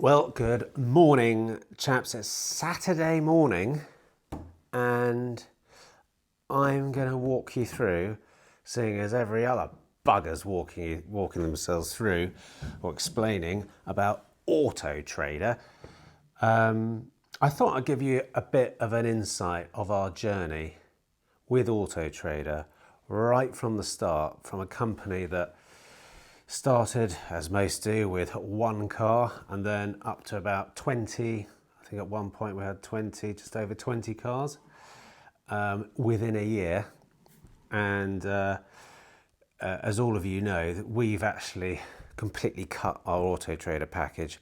Well, good morning, chaps. It's Saturday morning, and I'm going to walk you through, seeing as every other bugger's walking themselves through or explaining about Auto Trader. I thought I'd give you a bit of an insight of our journey with Auto Trader right from the start, from a company that started, as most do, with one car and then up to about 20. I think at one point we had just over 20 cars within a year. And as all of you know, we've actually completely cut our Auto Trader package.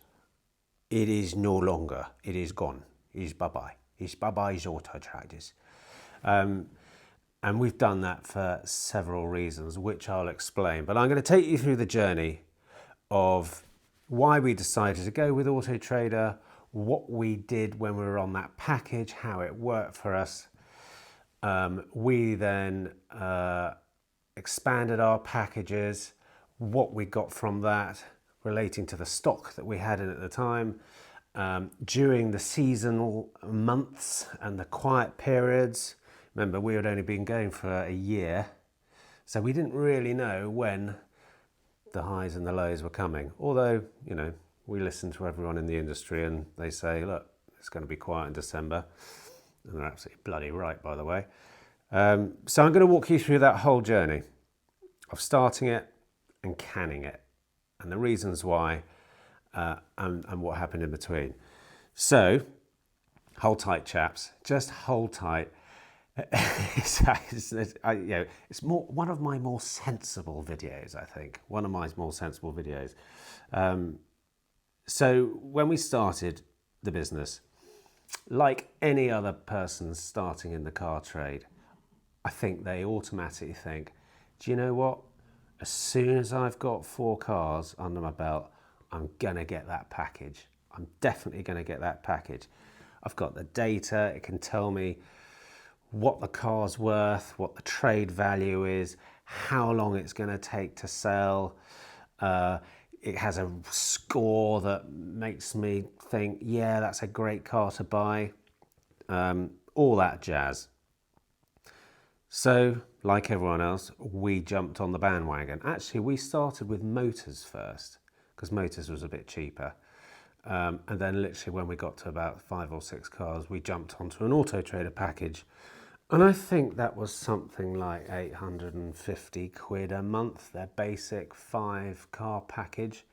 It is no longer, it is gone. It's bye-bye. It's bye-bye's Auto Traders. And we've done that for several reasons, which I'll explain. But I'm going to take you through the journey of why we decided to go with Auto Trader, what we did when we were on that package, how it worked for us. We then expanded our packages, what we got from that relating to the stock that we had in at the time. During the seasonal months and the quiet periods, remember, we had only been going for a year, so we didn't really know when the highs and the lows were coming. Although, you know, we listen to everyone in the industry and they say, look, it's going to be quiet in December. And they're absolutely bloody right, by the way. So I'm going to walk you through that whole journey of starting it and canning it and the reasons why and what happened in between. So, hold tight, chaps. Just hold tight. It's one of my more sensible videos, I think. One of my more sensible videos. So when we started the business, like any other person starting in the car trade, I think they automatically think, do you know what? As soon as I've got 4 cars under my belt, I'm going to get that package. I'm definitely going to get that package. I've got the data. It can tell me what the car's worth, what the trade value is, how long it's going to take to sell. It has a score that makes me think, yeah, that's a great car to buy. All that jazz. So, like everyone else, we jumped on the bandwagon. Actually, we started with motors first, because motors was a bit cheaper. And then literally when we got to about 5 or 6 cars, we jumped onto an Auto Trader package. And I think that was something like 850 quid a month, their basic 5-car package.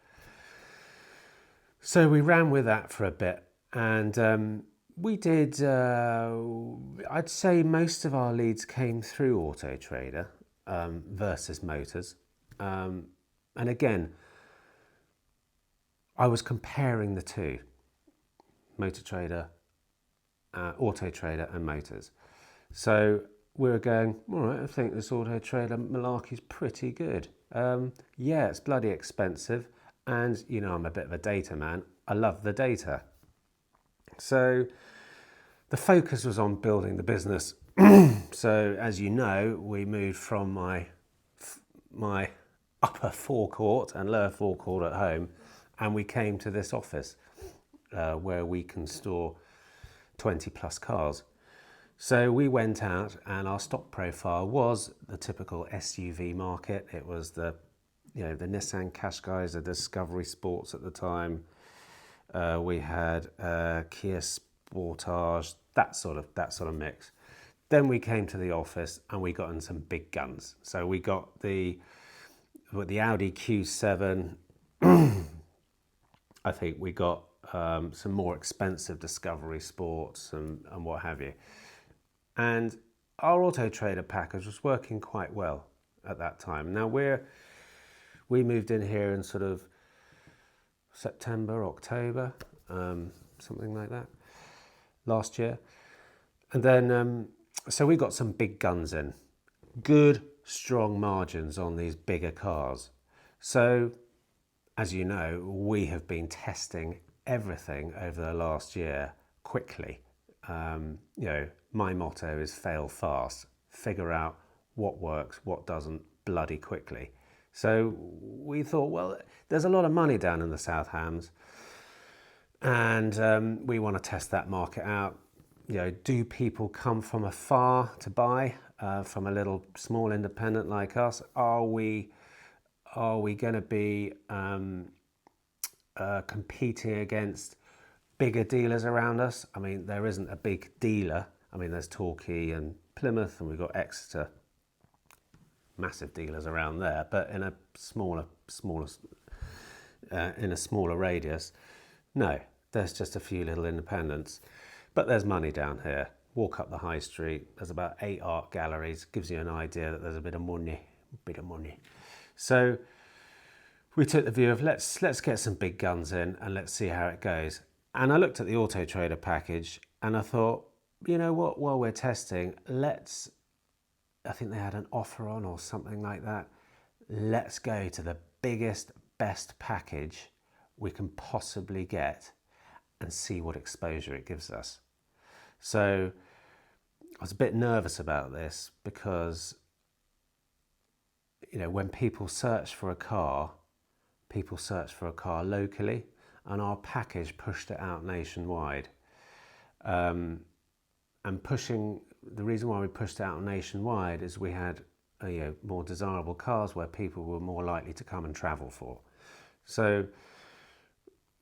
So we ran with that for a bit, and we did, I'd say most of our leads came through Auto Trader versus motors. And again, I was comparing the two, Motor Trader, Auto Trader and motors. So we were going, all right, I think this Auto Trader malarkey's pretty good. Yeah, it's bloody expensive. And, you know, I'm a bit of a data man. I love the data. So the focus was on building the business. So, as you know, we moved from my upper forecourt and lower forecourt at home, and we came to this office where we can store 20 plus cars. So we went out, and our stock profile was the typical SUV market. It was the Nissan Qashqais, the Discovery Sports at the time. We had Kia Sportage, that sort of mix. Then we came to the office and we got in some big guns. So we got the Audi Q7. I think we got some more expensive Discovery Sports and what have you. And our Auto Trader package was working quite well at that time. Now we moved in here in sort of September, October, something like that, last year. And then, so we got some big guns in. Good, strong margins on these bigger cars. So, as you know, we have been testing everything over the last year quickly. My motto is fail fast, figure out what works, what doesn't, bloody quickly. So we thought, well, there's a lot of money down in the South Hams. and we want to test that market out. Do people come from afar to buy from a little small independent like us? Are we going to be competing against bigger dealers around us? I mean, there isn't a big dealer. I mean, there's Torquay and Plymouth, and we've got Exeter, massive dealers around there, but in a smaller radius. No, there's just a few little independents, but there's money down here. Walk up the high street, there's about 8 art galleries. Gives you an idea that there's a bit of money. So we took the view of let's get some big guns in and let's see how it goes. And I looked at the Auto Trader package and I thought, you know what, while we're testing, I think they had an offer on or something like that. Let's go to the biggest, best package we can possibly get and see what exposure it gives us. So I was a bit nervous about this because, when people search for a car locally, and our package pushed it out nationwide. And the reason why we pushed it out nationwide is we had more desirable cars where people were more likely to come and travel for. So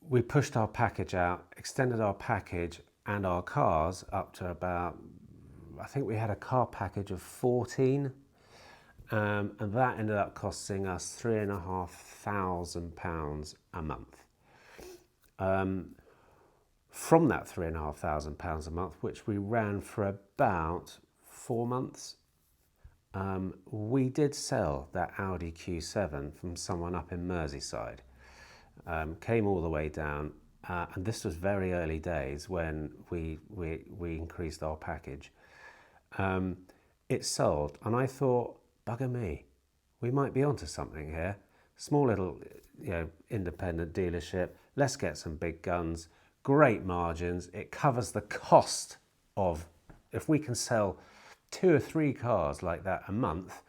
we pushed our package out, extended our package and our cars up to about, I think we had a car package of 14, and that ended up costing us £3,500 a month. From that £3,500 a month, which we ran for about 4 months, we did sell that Audi Q7 from someone up in Merseyside. Came all the way down, and this was very early days when we increased our package. It sold, and I thought, bugger me, we might be onto something here. Small little, independent dealership. Let's get some big guns. Great margins. It covers the cost of, if we can sell 2 or 3 cars like that a month,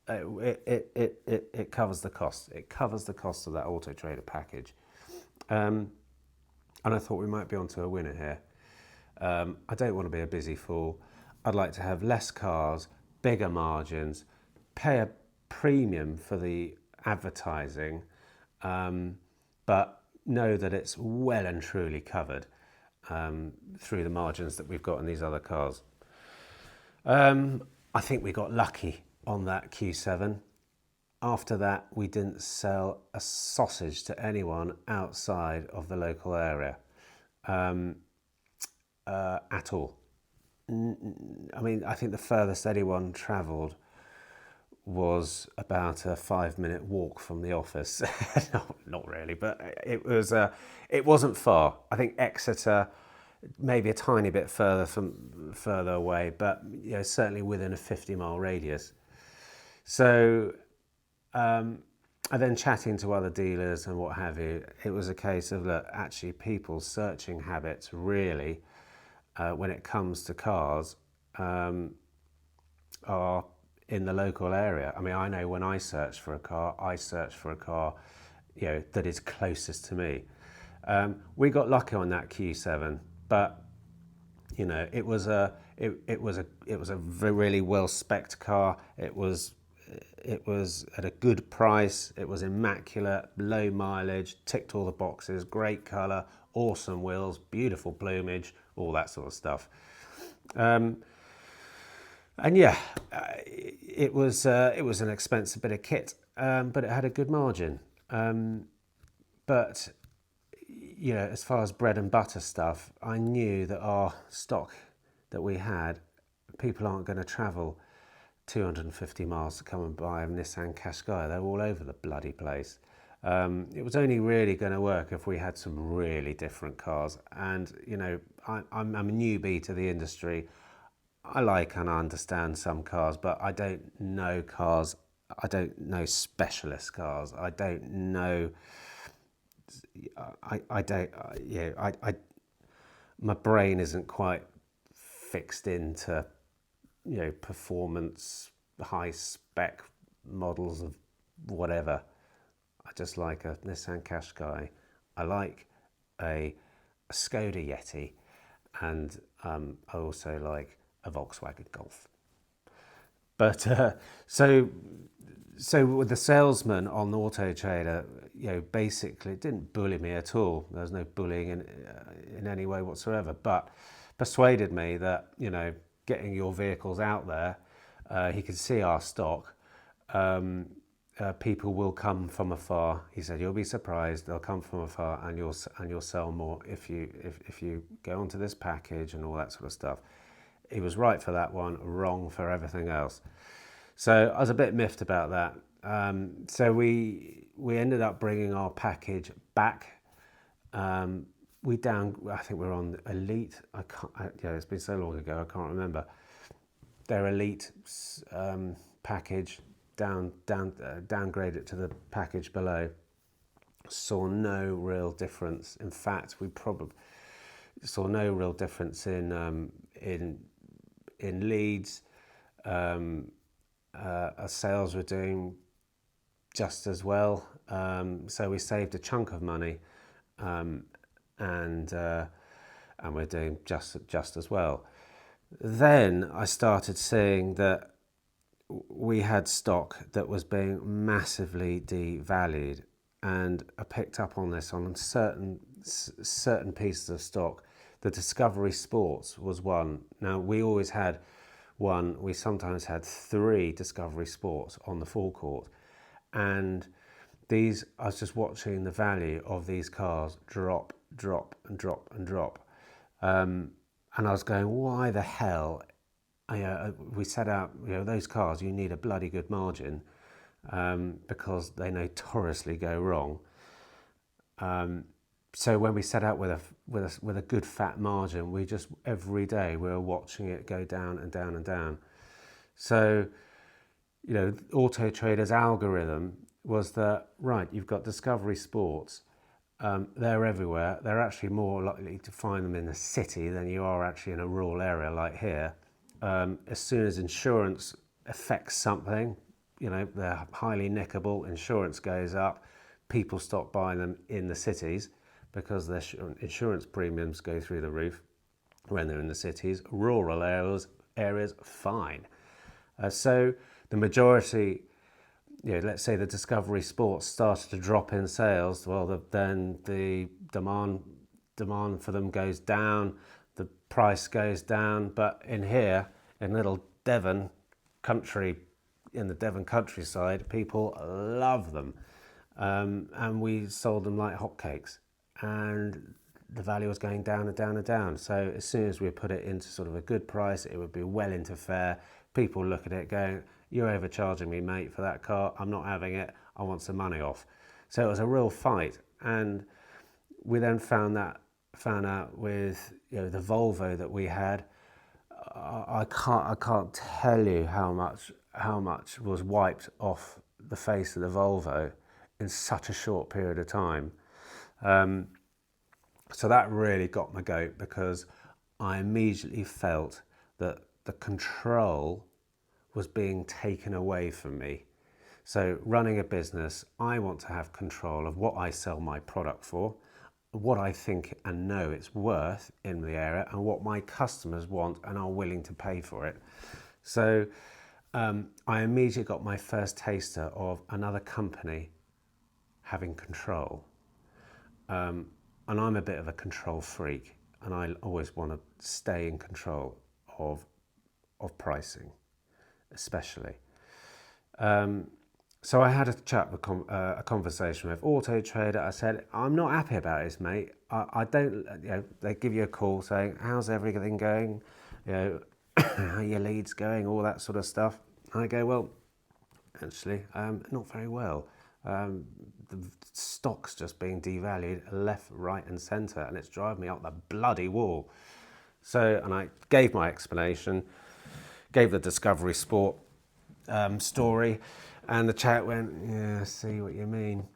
it covers the cost. It covers the cost of that Auto Trader package. And I thought we might be onto a winner here. I don't want to be a busy fool. I'd like to have less cars, bigger margins, pay a premium for the advertising, but know that it's well and truly covered through the margins that we've got in these other cars. I think we got lucky on that Q7. After that, we didn't sell a sausage to anyone outside of the local area at all. I mean, I think the furthest anyone travelled was about a 5-minute walk from the office. Not really, but it wasn't far. I think Exeter, maybe a tiny bit further away, but certainly within a 50-mile radius. So, and then chatting to other dealers and what have you, it was a case of, look, actually people's searching habits really, when it comes to cars, are in the local area. I mean, I know when I search for a car that is closest to me. We got lucky on that Q7, but it was a really well spec'd car. It was at a good price. It was immaculate, low mileage, ticked all the boxes, great colour, awesome wheels, beautiful plumage, all that sort of stuff. And yeah, it was an expensive bit of kit, but it had a good margin. But as far as bread and butter stuff, I knew that our stock that we had, people aren't going to travel 250 miles to come and buy a Nissan Qashqai. They're all over the bloody place. It was only really going to work if we had some really different cars. And I'm a newbie to the industry. I like and I understand some cars, but I don't know cars. I don't know specialist cars. I don't know. My brain isn't quite fixed into, performance, high spec models of whatever. I just like a Nissan Qashqai. I like a a Skoda Yeti, and I also like a Volkswagen Golf. But so with the salesman on Auto Trader, basically didn't bully me at all. There was no bullying in any way whatsoever, but persuaded me that, getting your vehicles out there, he could see our stock. People will come from afar. He said, "You'll be surprised. They'll come from afar, and you'll sell more if you go onto this package and all that sort of stuff." He was right for that one, wrong for everything else. So I was a bit miffed about that. So we ended up bringing our package back. I think we're on Elite. It's been so long ago, I can't remember. Their Elite package, downgrade it to the package below. Saw no real difference. In fact, we probably saw no real difference in leads. Our sales were doing just as well, so we saved a chunk of money, and we're doing just as well. Then I started seeing that we had stock that was being massively devalued, and I picked up on this on certain pieces of stock. The Discovery Sports was one. Now, we always had one. We sometimes had 3 Discovery Sports on the forecourt, and I was just watching the value of these cars drop, and I was going, why the hell? We set out, those cars, you need a bloody good margin, because they notoriously go wrong. So when we set out with a good fat margin, we just every day we were watching it go down and down and down. So, Auto Trader's algorithm was that, right, you've got Discovery Sports. They're everywhere. They're actually more likely to find them in the city than you are actually in a rural area like here. As soon as insurance affects something, they're highly nickable, insurance goes up, people stop buying them in the cities because their insurance premiums go through the roof when they're in the cities. Rural areas fine. So the majority, let's say the Discovery Sports started to drop in sales, well, then the demand for them goes down, the price goes down. But in here, in little Devon country, in the Devon countryside, people love them. And we sold them like hotcakes, and the value was going down and down and down. So as soon as we put it into sort of a good price, it would be well into fair. People look at it going, "You're overcharging me, mate, for that car. I'm not having it. I want some money off." So it was a real fight. And we then found out with the Volvo that we had, I can't tell you how much was wiped off the face of the Volvo in such a short period of time. So that really got my goat, because I immediately felt that the control was being taken away from me. So running a business, I want to have control of what I sell my product for, what I think and know it's worth in the area, and what my customers want and are willing to pay for it. So I immediately got my first taster of another company having control. And I'm a bit of a control freak, and I always want to stay in control of pricing, especially. So I had a conversation with Auto Trader. I said, "I'm not happy about this, mate. I don't." They give you a call saying, "How's everything going? How are your leads going? All that sort of stuff." And I go, "Well, actually, not very well. The stock's just being devalued left, right and centre, and it's driving me up the bloody wall." So, and I gave my explanation, gave the Discovery Sport story, and the chat went, "Yeah, I see what you mean.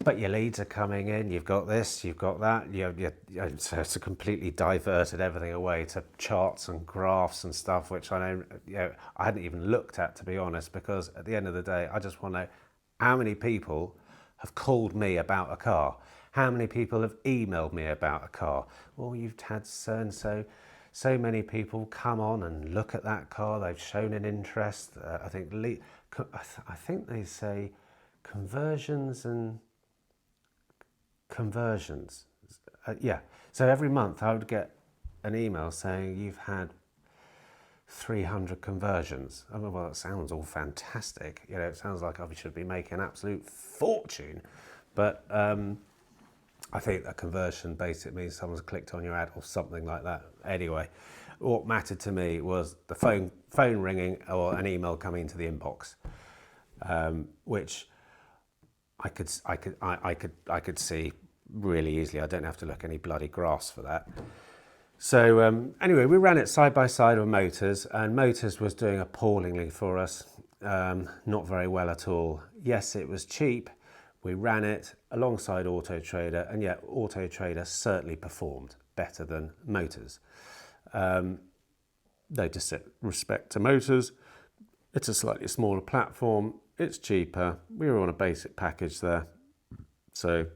But your leads are coming in, you've got this, you've got that." So it's completely diverted everything away to charts and graphs and stuff, which I hadn't even looked at, to be honest, because at the end of the day, I just want to know how many people have called me about a car. How many people have emailed me about a car? Well, you've had so many people come on and look at that car. They've shown an interest. I think they say conversions and conversions. Yeah. So every month I would get an email saying you've had 300 conversions. I mean, well, that sounds all fantastic. You know, it sounds like I should be making an absolute fortune. But I think a conversion basically means someone's clicked on your ad or something like that. Anyway, what mattered to me was the phone ringing or an email coming into the inbox, which I could see really easily. I don't have to look any bloody grass for that. So anyway, we ran it side by side with Motors, and Motors was doing appallingly for us. Not very well at all. Yes, it was cheap. We ran it alongside Auto Trader, and yet Auto Trader certainly performed better than Motors. No disrespect to Motors. It's a slightly smaller platform. It's cheaper. We were on a basic package there. So,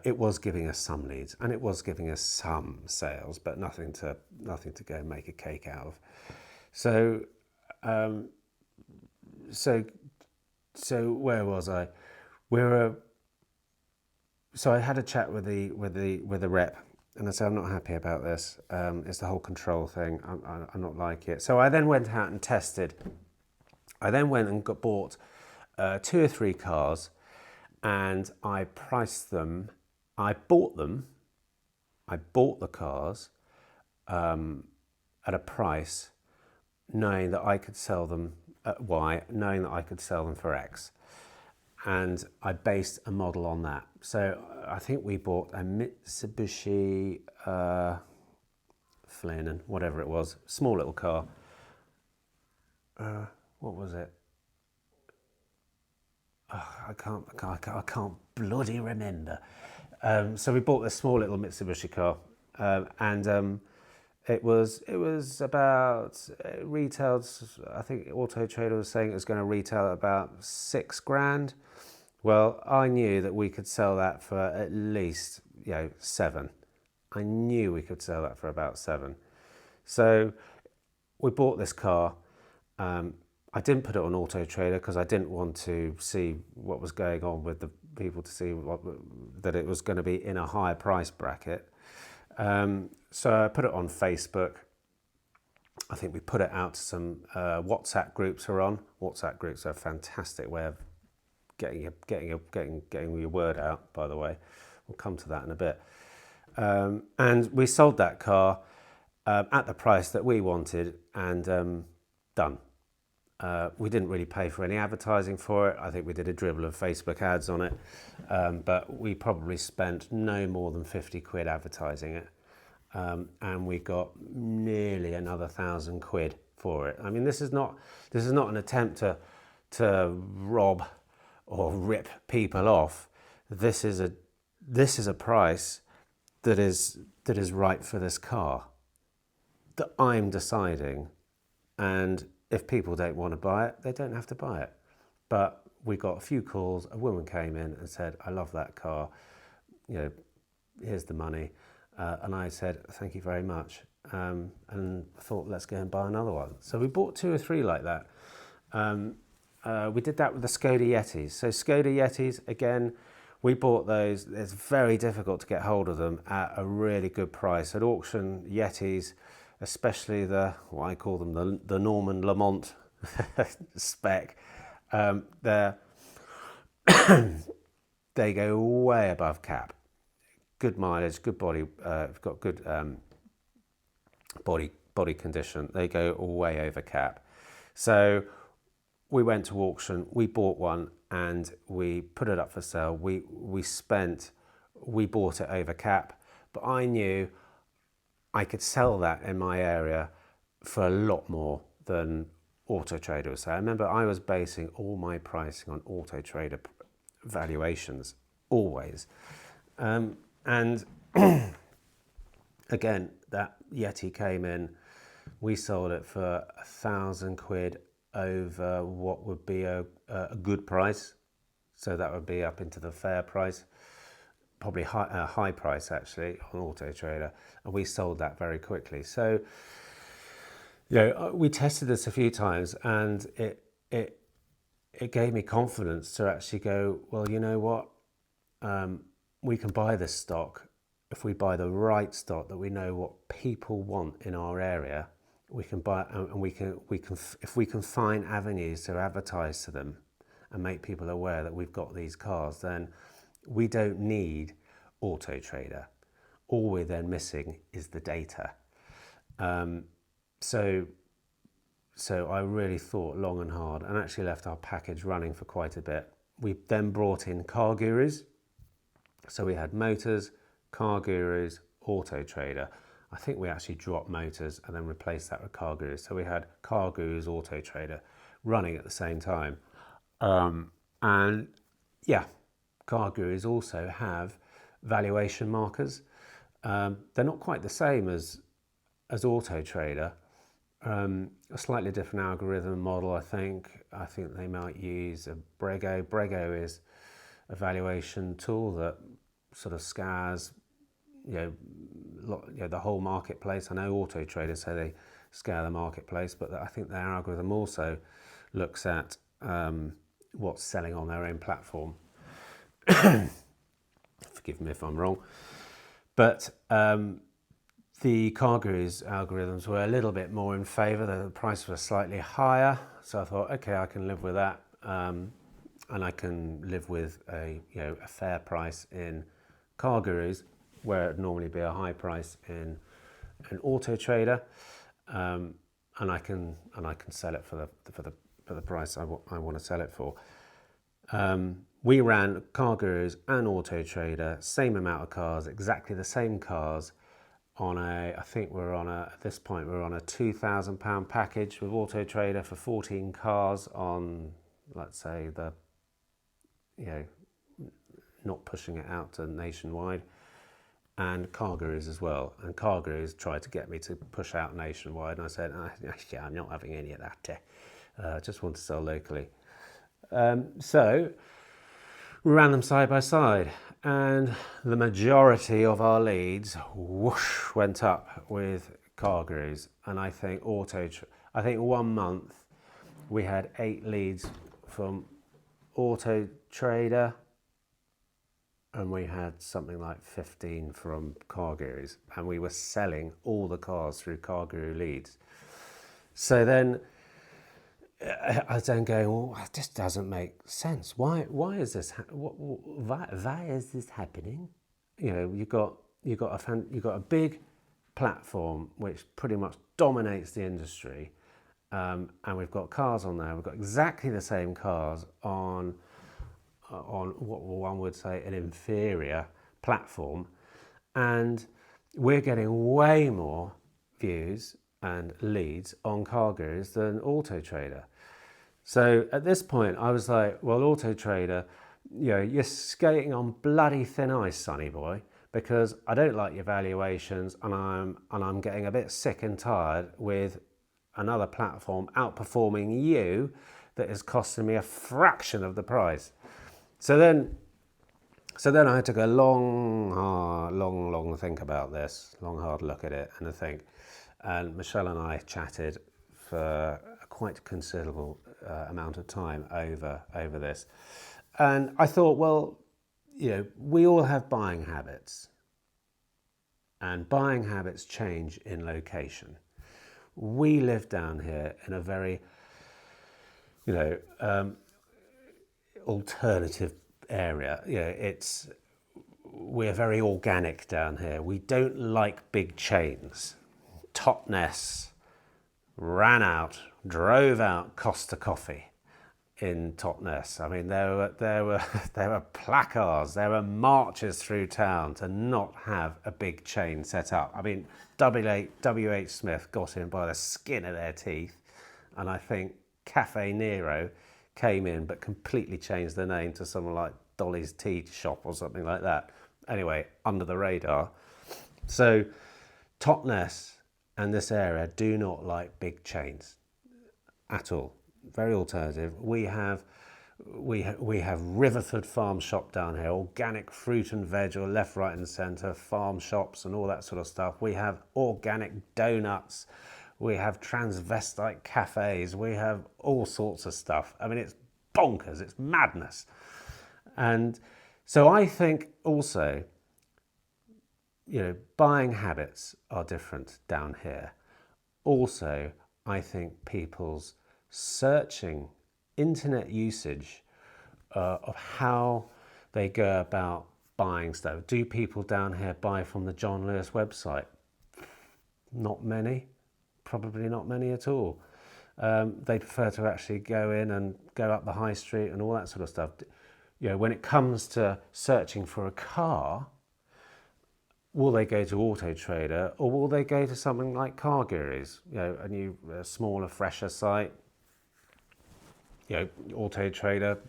it was giving us some leads and it was giving us some sales, but nothing to go and make a cake out of. So, so where was I? So I had a chat with the rep, and I said, I'm not happy about this. It's the whole control thing. I'm not like it. So I then went out and tested. I then went and bought 2 or 3 cars, and I priced them. I bought the cars at a price, knowing that I could sell them at Y, knowing that I could sell them for X. And I based a model on that. So I think we bought a Mitsubishi Flynn, whatever it was, small little car. What was it? Oh, I can't bloody remember. So we bought this small little Mitsubishi car, and it was about retailed. I think Auto Trader was saying it was going to retail at about £6,000. Well, I knew that we could sell that for at least 7. I knew we could sell that for about 7. So we bought this car. I didn't put it on Auto Trader because I didn't want to see what was going on with the people, to see that it was going to be in a higher price bracket. So I put it on Facebook. I think we put it out to some WhatsApp groups we're on. WhatsApp groups are a fantastic way of getting your word out, by the way. We'll come to that in a bit. And we sold that car at the price that we wanted, and done. We didn't really pay for any advertising for it. I think we did a dribble of Facebook ads on it, but we probably spent no more than 50 quid advertising it, and we got nearly another 1,000 quid for it. I mean, this is not an attempt to rob or rip people off. This is a price that is right for this car, that I'm deciding, and if people don't want to buy it, they don't have to buy it. But we got a few calls. A woman came in and said, I love that car. Here's the money. And I said, thank you very much. And I thought, let's go and buy another one. So we bought 2 or 3 like that. We did that with the Skoda Yetis. So Skoda Yetis, again, we bought those. It's very difficult to get hold of them at a really good price. At auction, Yetis, especially what I call them, the Norman Lamont spec, they go way above cap. Good mileage, good body, got good body condition. They go way over cap. So we went to auction, we bought one, and we put it up for sale. We bought it over cap, but I knew I could sell that in my area for a lot more than Auto Trader was saying. I remember I was basing all my pricing on Auto Trader valuations, always. And again, that Yeti came in, we sold it for 1,000 quid over what would be a good price. So that would be up into the fair price, probably high price actually on Auto Trader, and we sold that very quickly. So we tested this a few times, and it gave me confidence to actually go, well, you know what, we can buy this stock. If we buy the right stock that we know what people want in our area, we can buy, and we can if we can find avenues to advertise to them and make people aware that we've got these cars, then we don't need Auto Trader. All we're then missing is the data. So I really thought long and hard, and actually left our package running for quite a bit. We then brought in Car Gurus. So we had Motors, Car Gurus, Auto Trader. I think we actually dropped Motors and then replaced that with Car Gurus. So we had Car Gurus, Auto Trader running at the same time. And yeah, Car Gurus also have valuation markers. They're not quite the same as Auto Trader. A slightly different algorithm model, I think. I think they might use a Brego. Brego is a valuation tool that sort of scans, the whole marketplace. I know Auto Trader say they scan the marketplace, but I think their algorithm also looks at what's selling on their own platform. Forgive me if I'm wrong, but the Car Gurus algorithms were a little bit more in favour. The price was slightly higher, so I thought, okay, I can live with that, and I can live with a fair price in Car Gurus, where it'd normally be a high price in an Auto Trader, and I can sell it for the price I want to sell it for. We ran Car Gurus and Auto Trader, same amount of cars, exactly the same cars, on at this point we're on a £2,000 package with Auto Trader for 14 cars on, let's say, not pushing it out to nationwide, and Car Gurus as well. And Car Gurus tried to get me to push out nationwide, and I said, yeah, I'm not having any of that. I just want to sell locally. So we ran them side by side, and the majority of our leads whoosh went up with Car Gurus. And I think 1 month we had 8 leads from Auto Trader, and we had something like 15 from Car Gurus, and we were selling all the cars through Car Guru leads. So then I was then going, well, this doesn't make sense. Why is this? Why is this happening? You've got a big platform which pretty much dominates the industry, and we've got cars on there. We've got exactly the same cars on what one would say an inferior platform, and we're getting way more views and leads on Car Gurus than Auto Trader. So at this point I was like, well, Auto Trader, you're skating on bloody thin ice, sonny boy, because I don't like your valuations, and I'm getting a bit sick and tired with another platform outperforming you that is costing me a fraction of the price. So then I took a long think about this, long hard look at it, and I think, and Michelle and I chatted for a quite considerable amount of time over this, and I thought, well, we all have buying habits, and buying habits change in location. We live down here in a very alternative area. We're very organic down here. We don't like big chains. Totnes drove out Costa Coffee in Totnes. I mean, there were placards, there were marches through town to not have a big chain set up. I mean, WH Smith got in by the skin of their teeth, and I think Cafe Nero came in but completely changed the name to something like Dolly's Tea Shop or something like that. Anyway, under the radar. So Totnes and this area do not like big chains at all. Very alternative. We have We have Riverford Farm Shop down here, organic fruit and veg, or left, right and centre, farm shops and all that sort of stuff. We have organic donuts. We have transvestite cafes. We have all sorts of stuff. I mean, it's bonkers. It's madness. And so I think also, buying habits are different down here. Also, I think people's searching internet usage of how they go about buying stuff. Do people down here buy from the John Lewis website? Not many, probably not many at all. They prefer to actually go in and go up the high street and all that sort of stuff. When it comes to searching for a car, will they go to Auto Trader, or will they go to something like Car Gurus, a new, smaller, fresher site? Auto Trader,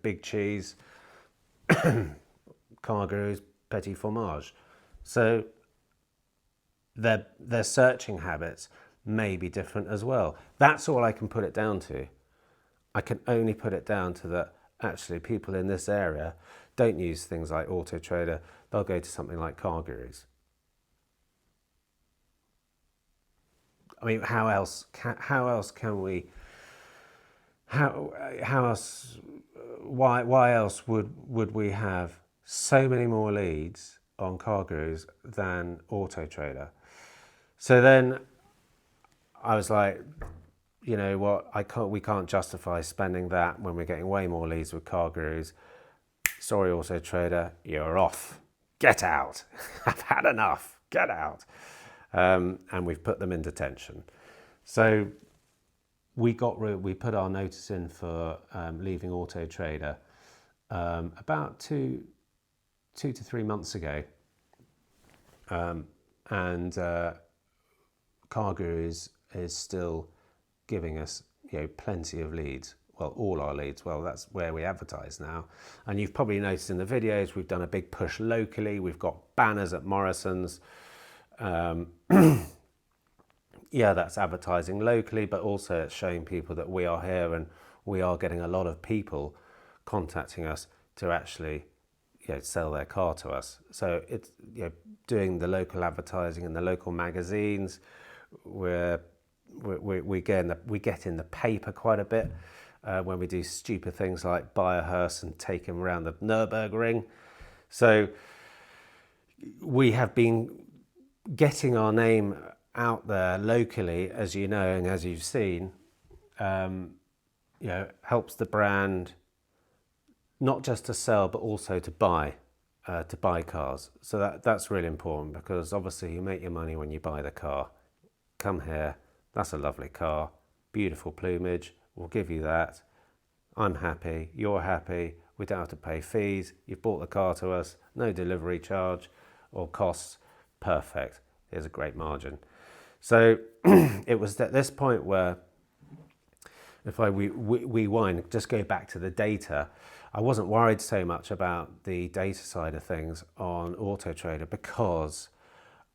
Big Cheese, Car Gurus, Petit Fromage. So their searching habits may be different as well. That's all I can put it down to. I can only put it down to that actually people in this area don't use things like Auto Trader. They'll go to something like Car Gurus. I mean, how else can we? How else? Why else would we have so many more leads on Car Gurus than Auto Trader? So then I was like, you know what? We can't justify spending that when we're getting way more leads with Car Gurus. Sorry, Auto Trader, you're off. Get out. I've had enough. Get out. And we've put them in detention. So we put our notice in for leaving Auto Trader about two to 3 months ago, and Car Gurus is still giving us plenty of leads. Well, all our leads. Well, that's where we advertise now. And you've probably noticed in the videos, we've done a big push locally. We've got banners at Morrison's. Yeah, that's advertising locally, but also it's showing people that we are here, and we are getting a lot of people contacting us to actually sell their car to us. So it's doing the local advertising in the local magazines. We get in the paper quite a bit when we do stupid things like buy a hearse and take him around the Nürburgring. So we have been getting our name out there locally, as you know, and as you've seen, helps the brand not just to sell but also to buy cars. So that's really important, because obviously you make your money when you buy the car. Come here, that's a lovely car, beautiful plumage, we'll give you that. I'm happy, you're happy, we don't have to pay fees, you've bought the car to us, no delivery charge or costs, perfect, here's a great margin. So it was at this point where, if I rewind, just go back to the data, I wasn't worried so much about the data side of things on Auto Trader, because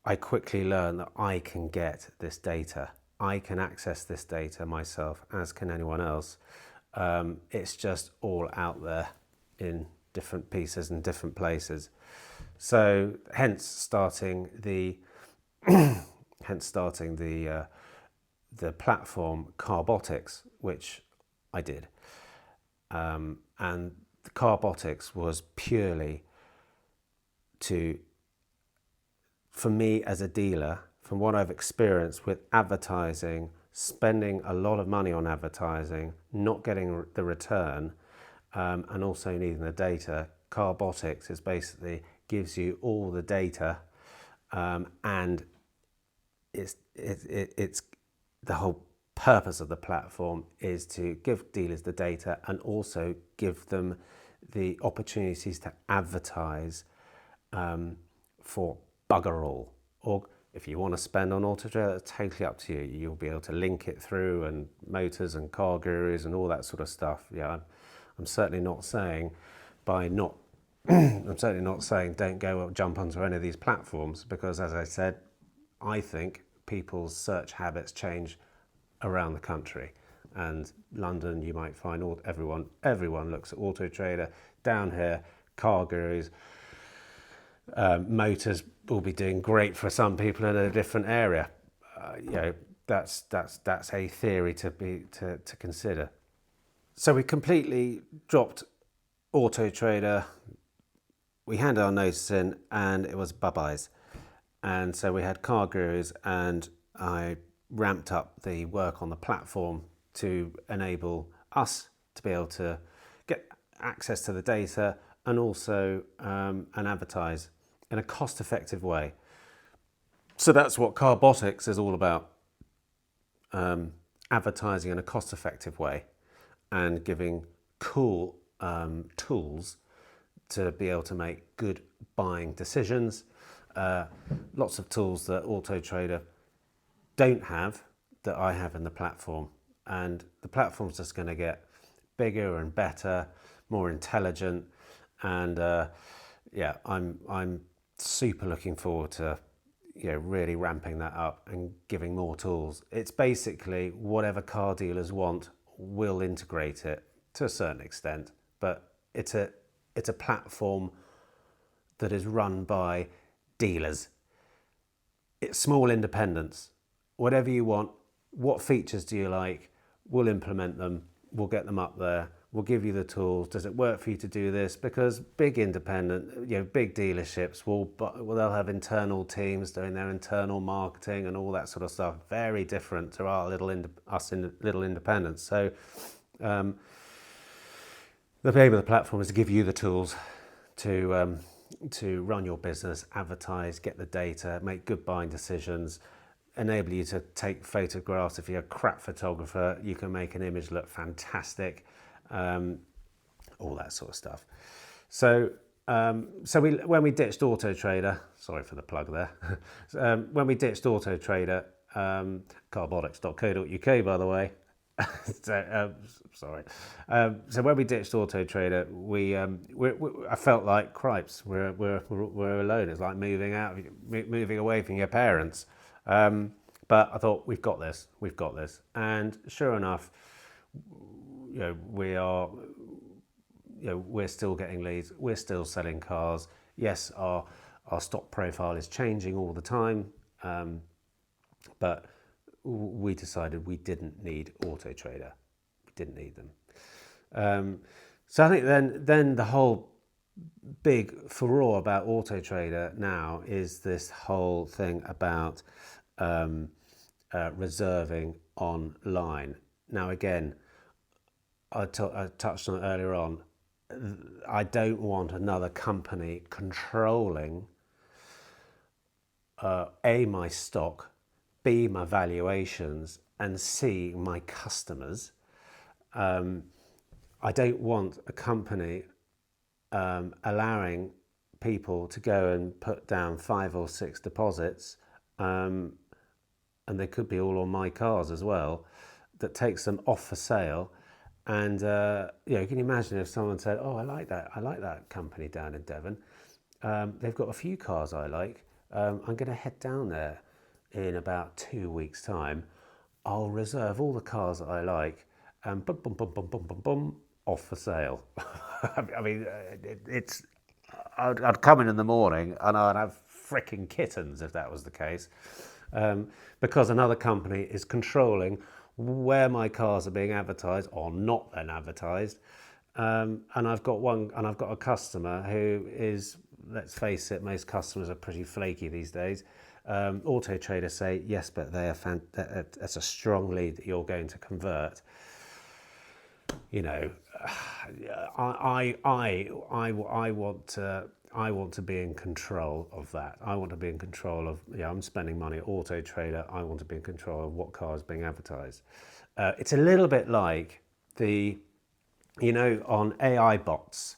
I quickly learned that I can get this data. I can access this data myself, as can anyone else. It's just all out there in different pieces and different places. So hence starting the platform Carbotics, which I did. And the Carbotics was purely for me as a dealer, from what I've experienced with advertising, spending a lot of money on advertising, not getting the return, and also needing the data. Carbotics is basically gives you all the data, and it's the whole purpose of the platform is to give dealers the data and also give them the opportunities to advertise for bugger all. Or if you want to spend on Auto Trader, it's totally up to you. You'll be able to link it through, and Motors and Car Gurus and all that sort of stuff. Yeah, I'm certainly not saying I'm certainly not saying don't go jump onto any of these platforms, because as I said, I think people's search habits change around the country, and London, you might find everyone looks at Auto Trader. Down here, car gurus, motors will be doing great for some people in a different area. That's a theory to consider. So we completely dropped Auto Trader. We handed our notice in, and it was bye-byes. And so we had car gurus, and I ramped up the work on the platform to enable us to be able to get access to the data and also and advertise in a cost-effective way. So that's what Carbotics is all about. Advertising in a cost-effective way and giving cool tools to be able to make good buying decisions. Lots of tools that Auto Trader don't have that I have in the platform, and the platform's just going to get bigger and better, more intelligent, and I'm super looking forward to really ramping that up and giving more tools. It's basically whatever car dealers want, we'll integrate it to a certain extent, but it's a platform that is run by dealers. It's small independents. Whatever you want, what features do you like, we'll implement them, we'll get them up there, we'll give you the tools. Does it work for you to do this? Because big independent, big dealerships they'll have internal teams doing their internal marketing and all that sort of stuff. Very different to our little independents. So the aim of the platform is to give you the tools to run your business, advertise, get the data, make good buying decisions, enable you to take photographs. If you're a crap photographer, you can make an image look fantastic, all that sort of stuff. So when we ditched Auto Trader, sorry for the plug there, when we ditched Auto Trader, carbotics.co.uk, by the way. Sorry. So when we ditched Auto Trader, I felt like cripes. We're alone. It's like moving away from your parents. But I thought we've got this, and sure enough, we're still getting leads. We're still selling cars. Yes, our stock profile is changing all the time, but we decided we didn't need Auto Trader. We didn't need them. So I think then the whole big furore about Auto Trader now is this whole thing about reserving online. Now again, I touched on it earlier on. I don't want another company controlling my stock, B, my valuations, and C, my customers. I don't want a company allowing people to go and put down 5 or 6 deposits, and they could be all on my cars as well, that takes them off for sale. And can you imagine if someone said, "Oh, I like that company down in Devon. They've got a few cars I like. I'm going to head down there in about 2 weeks' time. I'll reserve all the cars that I like, and boom, boom, boom, boom, boom, boom, boom, off for sale." I mean, I'd come in the morning and I'd have fricking kittens if that was the case, because another company is controlling where my cars are being advertised or not then advertised. And I've got a customer who is, let's face it, most customers are pretty flaky these days. Auto Trader say, yes, but that's a strong lead that you're going to convert. I want to be in control of that. I want to be in control of, I'm spending money at Auto Trader. I want to be in control of what car is being advertised. It's a little bit like on AI bots,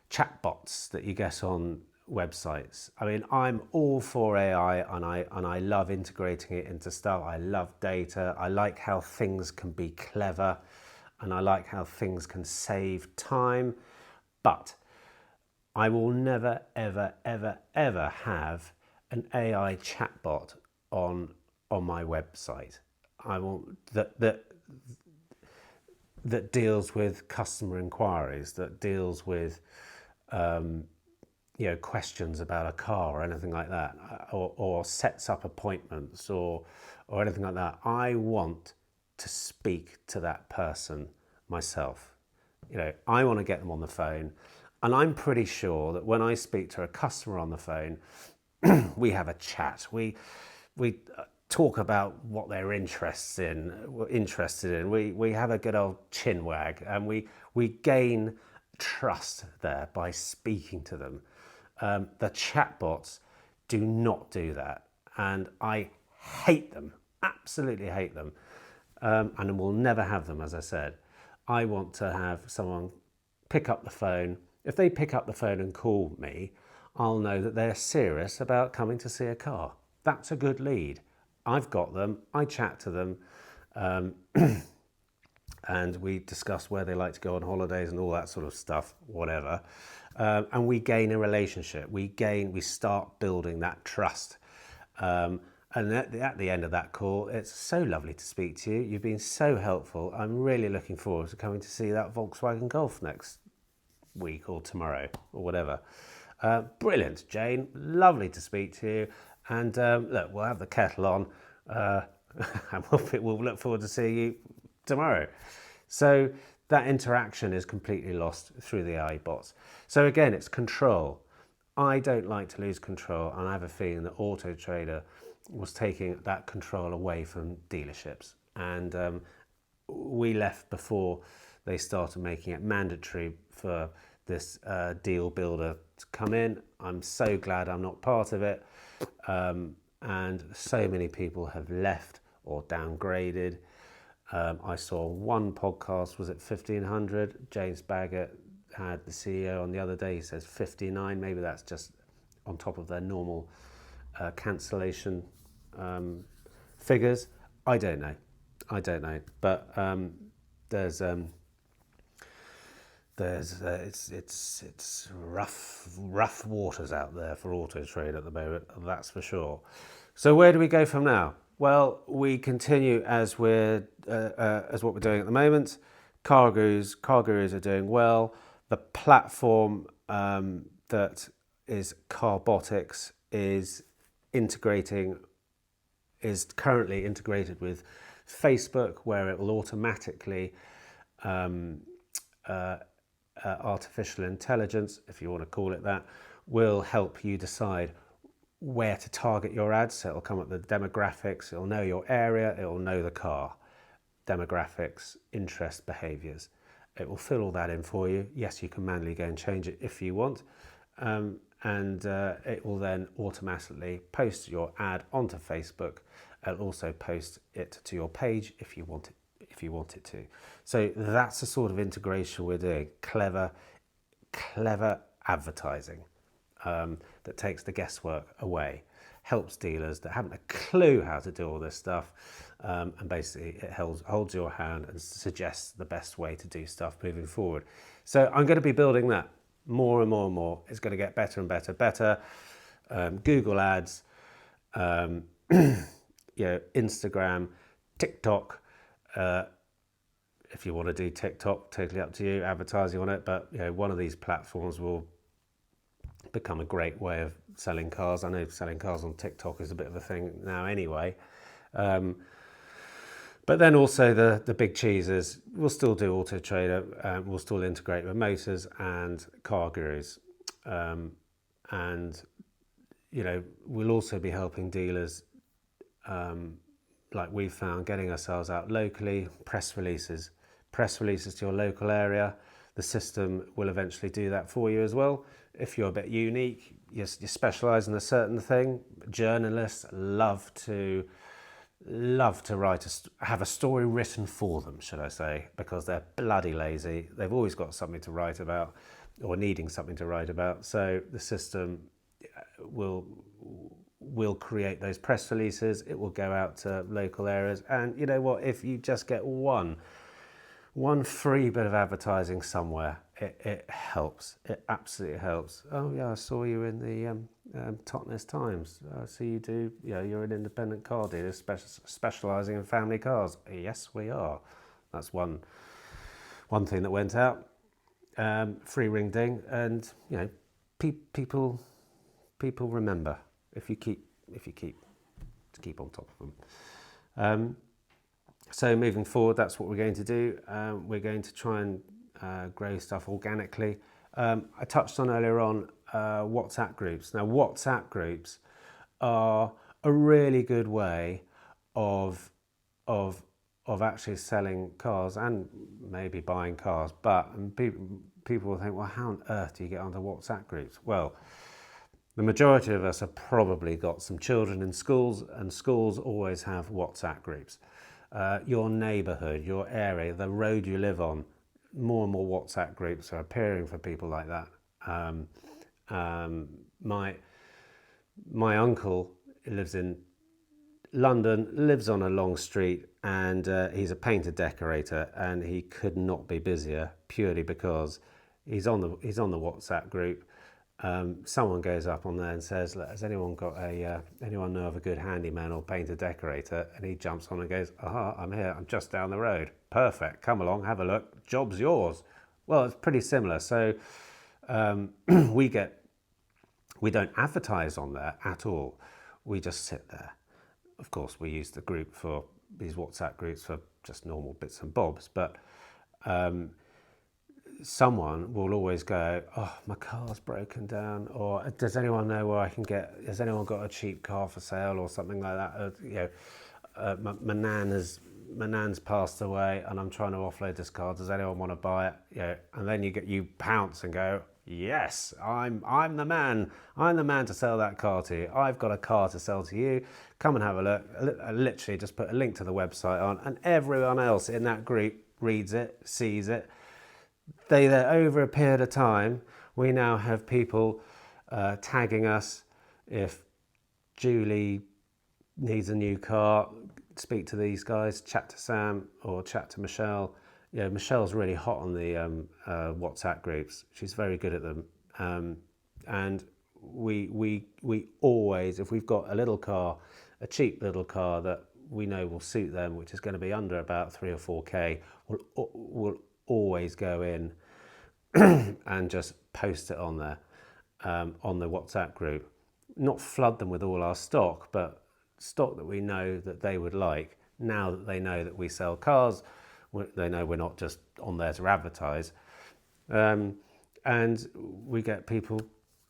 chat bots that you get on websites. I mean, I'm all for AI, and I love integrating it into stuff. I love data. I like how things can be clever, and I like how things can save time. But I will never, ever, ever, ever have an AI chatbot on my website. I want that. that deals with customer inquiries, that deals with questions about a car or anything like that, or sets up appointments or anything like that. I want to speak to that person myself. I want to get them on the phone, and I'm pretty sure that when I speak to a customer on the phone, we have a chat. We talk about what they're interested in. We have a good old chin wag, and we gain trust there by speaking to them. The chatbots do not do that, and I hate them, absolutely hate them, and will never have them. As I said, I want to have someone pick up the phone. If they pick up the phone and call me, I'll know that they're serious about coming to see a car. That's a good lead. I've got them, I chat to them, and we discuss where they like to go on holidays and all that sort of stuff, whatever. And we gain a relationship. We start building that trust. And at the end of that call, it's so lovely to speak to you. You've been so helpful. I'm really looking forward to coming to see that Volkswagen Golf next week or tomorrow or whatever. Brilliant, Jane. Lovely to speak to you. And look, we'll have the kettle on, and we'll look forward to seeing you tomorrow. So that interaction is completely lost through the AI bots. So again, it's control. I don't like to lose control, and I have a feeling that Auto Trader was taking that control away from dealerships. And we left before they started making it mandatory for this deal builder to come in. I'm so glad I'm not part of it. And so many people have left or downgraded. I saw one podcast, was it 1500? James Baggett had the CEO on the other day. He says 59. Maybe that's just on top of their normal cancellation figures. I don't know. But it's rough waters out there for Auto Trade at the moment, that's for sure. So where do we go from now? Well, we continue as what we're doing at the moment. Car Gurus are doing well. The platform that is Carbotics is currently integrated with Facebook, where it will automatically artificial intelligence, if you want to call it that, will help you decide where to target your ads. So it'll come up with the demographics, it'll know your area, it'll know the car, demographics, interest, behaviours. It will fill all that in for you. Yes, you can manually go and change it if you want. And it will then automatically post your ad onto Facebook. It'll also post it to your page if you want it to. So that's the sort of integration we're doing. Clever advertising that takes the guesswork away, helps dealers that haven't a clue how to do all this stuff, and basically it holds your hand and suggests the best way to do stuff moving forward. So I'm going to be building that more and more and more. It's going to get better and better. Google Ads, Instagram, TikTok. If you want to do TikTok, totally up to you, advertising on it. But one of these platforms will become a great way of selling cars. I know selling cars on TikTok is a bit of a thing now anyway. But then also the big cheeses will still do Auto Trader, will still integrate with Motors and Car Gurus. And we'll also be helping dealers, like we've found, getting ourselves out locally, press releases to your local area. The system will eventually do that for you as well. If you're a bit unique, you specialise in a certain thing. Journalists love to have a story written for them, should I say, because they're bloody lazy. They've always got something to write about or needing something to write about. So the system will create those press releases. It will go out to local areas. And you know what? If you just get one free bit of advertising somewhere, it helps. It absolutely helps. Oh yeah, I saw you in the Totnes Times. I see you do. You're an independent car dealer specialising in family cars. Yes, we are. That's one one thing that went out, free ring ding, and you know, people remember if you keep on top of them. So moving forward, that's what we're going to do. We're going to try and grow stuff organically. I touched on earlier on WhatsApp groups. Now, WhatsApp groups are a really good way of actually selling cars and maybe buying cars. But people will think, well, how on earth do you get onto WhatsApp groups? Well, the majority of us have probably got some children in schools, and schools always have WhatsApp groups. Your neighbourhood, your area, the road you live on, more and more WhatsApp groups are appearing for people like that. My uncle lives in London, lives on a long street, and he's a painter decorator, and he could not be busier purely because he's on the WhatsApp group. Someone goes up on there and says, has anyone got anyone know of a good handyman or painter decorator? And he jumps on and goes, aha, I'm here, I'm just down the road. Perfect, come along, have a look, job's yours. Well, it's pretty similar. So we don't advertise on there at all. We just sit there. Of course, we use the group for these WhatsApp groups for just normal bits and bobs, but someone will always go, oh, my car's broken down, or does anyone know where I can get, has anyone got a cheap car for sale or something like that? You know, my nan's passed away and I'm trying to offload this car, does anyone want to buy it? You know, and then you pounce and go, yes, I'm the man to sell that car to you. I've got a car to sell to you, come and have a look. I literally just put a link to the website on, and everyone else in that group reads it, sees it. Over a period of time, we now have people tagging us. If Julie needs a new car, speak to these guys, chat to Sam or chat to Michelle. Yeah, Michelle's really hot on the WhatsApp groups. She's very good at them. And we always, if we've got a little car, a cheap little car that we know will suit them, which is going to be under about 3 or 4K, we'll always go in and just post it on there, on the WhatsApp group. Not flood them with all our stock, but stock that we know that they would like. Now that they know that we sell cars, they know we're not just on there to advertise. And we get people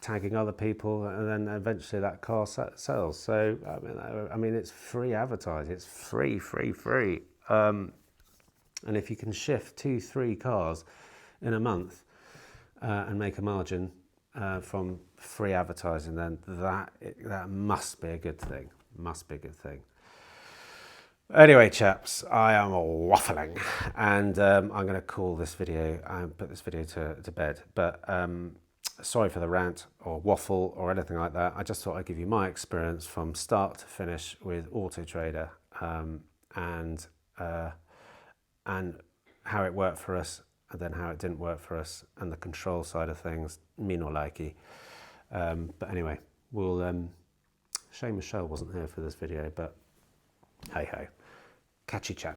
tagging other people, and then eventually that car sells. So, I mean, it's free advertising. It's free. And if you can shift 2-3 cars in a month and make a margin from free advertising, then that must be a good thing. Anyway, chaps, I am waffling, and I'm going to call this video and put this video to bed. But sorry for the rant or waffle or anything like that. I just thought I'd give you my experience from start to finish with Auto Trader, and how it worked for us, and then how it didn't work for us, and the control side of things, me no likey. But anyway, we'll shame Michelle wasn't here for this video, but hey ho, catchy chat.